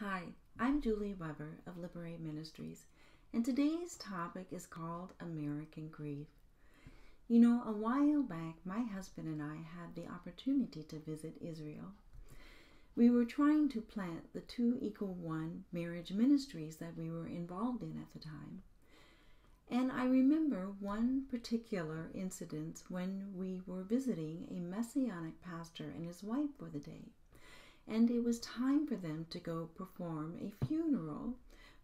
Hi, I'm Julie Weber of Liberate Ministries, and today's topic is called American Grief. You know, a while back, my husband and I had the opportunity to visit Israel. We were trying to plant the 2=1 marriage ministries that we were involved in at the time. And I remember one particular incident when we were visiting a Messianic pastor and his wife for the day. And it was time for them to go perform a funeral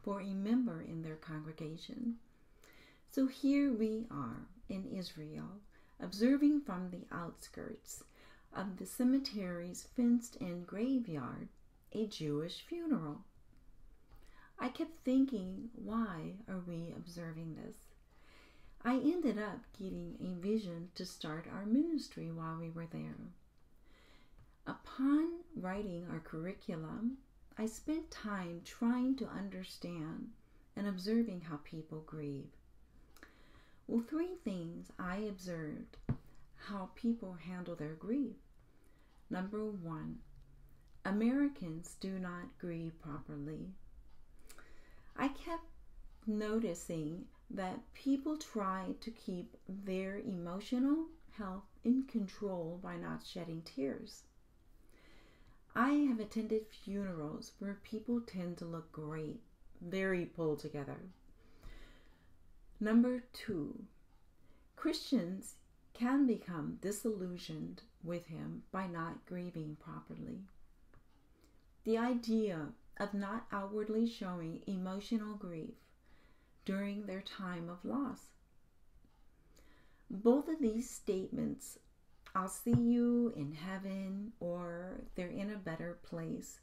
for a member in their congregation. So here we are in Israel, observing from the outskirts of the cemetery's fenced-in graveyard a Jewish funeral. I kept thinking, why are we observing this? I ended up getting a vision to start our ministry while we were there. Upon writing our curriculum, I spent time trying to understand and observing how people grieve. Well, three things I observed how people handle their grief. Number one, Americans do not grieve properly. I kept noticing that people try to keep their emotional health in control by not shedding tears. I have attended funerals where people tend to look great, very pulled together. Number two, Christians can become disillusioned with him by not grieving properly. The idea of not outwardly showing emotional grief during their time of loss. Both of these statements, I'll see you in heaven, or they're in a better place,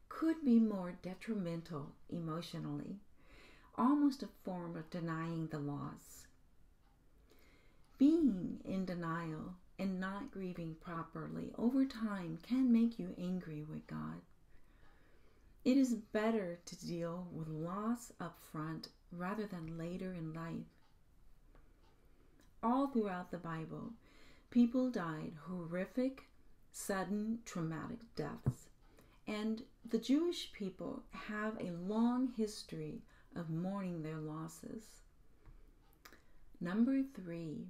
could be more detrimental emotionally, almost a form of denying the loss. Being in denial and not grieving properly over time can make you angry with God. It is better to deal with loss up front rather than later in life. All throughout the Bible, people died horrific, sudden, traumatic deaths. And the Jewish people have a long history of mourning their losses. Number three,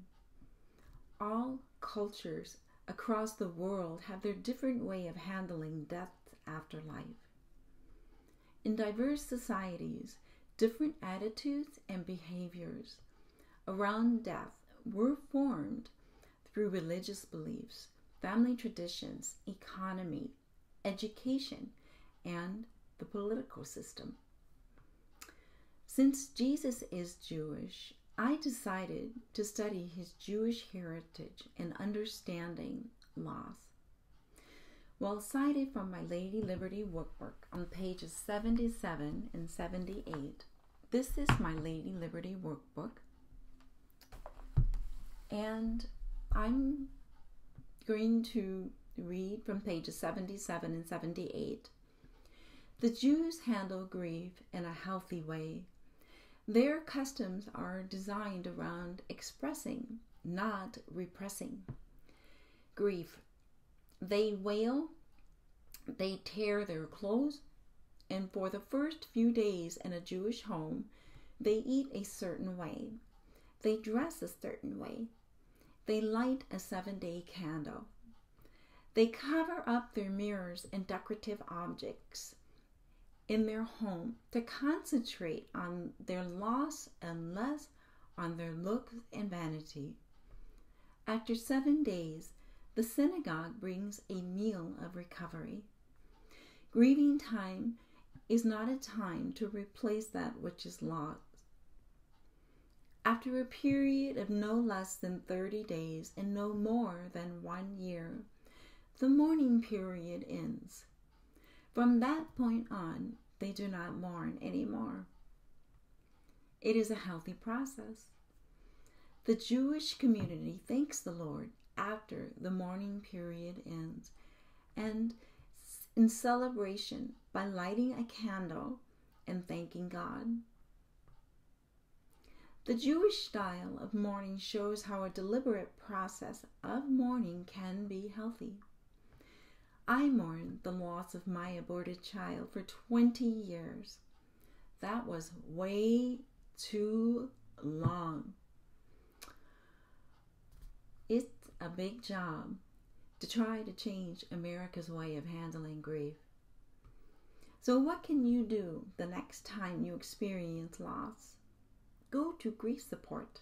all cultures across the world have their different way of handling death after life. In diverse societies, different attitudes and behaviors around death were formed through religious beliefs, family traditions, economy, education, and the political system. Since Jesus is Jewish, I decided to study his Jewish heritage and understanding loss. While cited from my Lady Liberty workbook on pages 77 and 78, this is my Lady Liberty workbook, and I'm going to read from pages 77 and 78. The Jews handle grief in a healthy way. Their customs are designed around expressing, not repressing, grief. They wail, they tear their clothes, and for the first few days in a Jewish home, they eat a certain way. They dress a certain way. They light a 7-day candle. They cover up their mirrors and decorative objects in their home to concentrate on their loss and less on their looks and vanity. After 7 days, the synagogue brings a meal of recovery. Grieving time is not a time to replace that which is lost. After a period of no less than 30 days and no more than 1 year, the mourning period ends. From that point on, they do not mourn anymore. It is a healthy process. The Jewish community thanks the Lord after the mourning period ends, and in celebration by lighting a candle and thanking God. The Jewish style of mourning shows how a deliberate process of mourning can be healthy. I mourned the loss of my aborted child for 20 years. That was way too long. It's a big job to try to change America's way of handling grief. So what can you do the next time you experience loss? Go to grief support.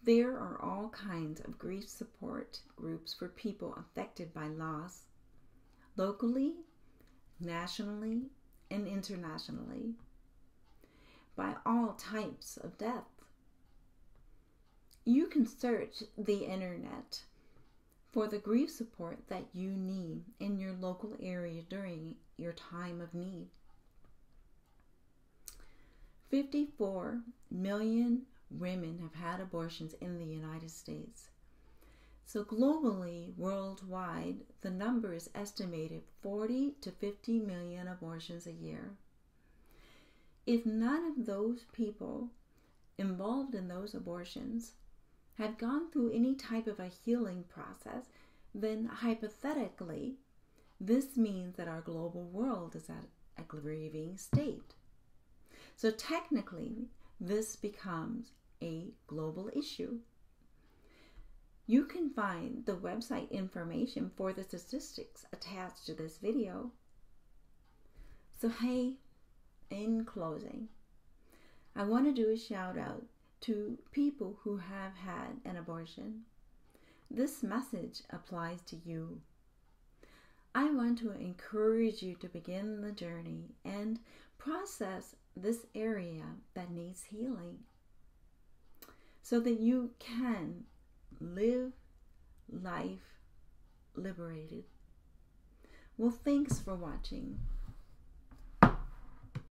There are all kinds of grief support groups for people affected by loss, locally, nationally, and internationally, by all types of death. You can search the internet for the grief support that you need in your local area during your time of need. 54 million women have had abortions in the United States. So globally, worldwide, the number is estimated 40 to 50 million abortions a year. If none of those people involved in those abortions had gone through any type of a healing process, then hypothetically, this means that our global world is at a grieving state. So technically, this becomes a global issue. You can find the website information for the statistics attached to this video. So hey, in closing, I want to do a shout out to people who have had an abortion. This message applies to you. I want to encourage you to begin the journey and process this area that needs healing so that you can live life liberated. Well, thanks for watching.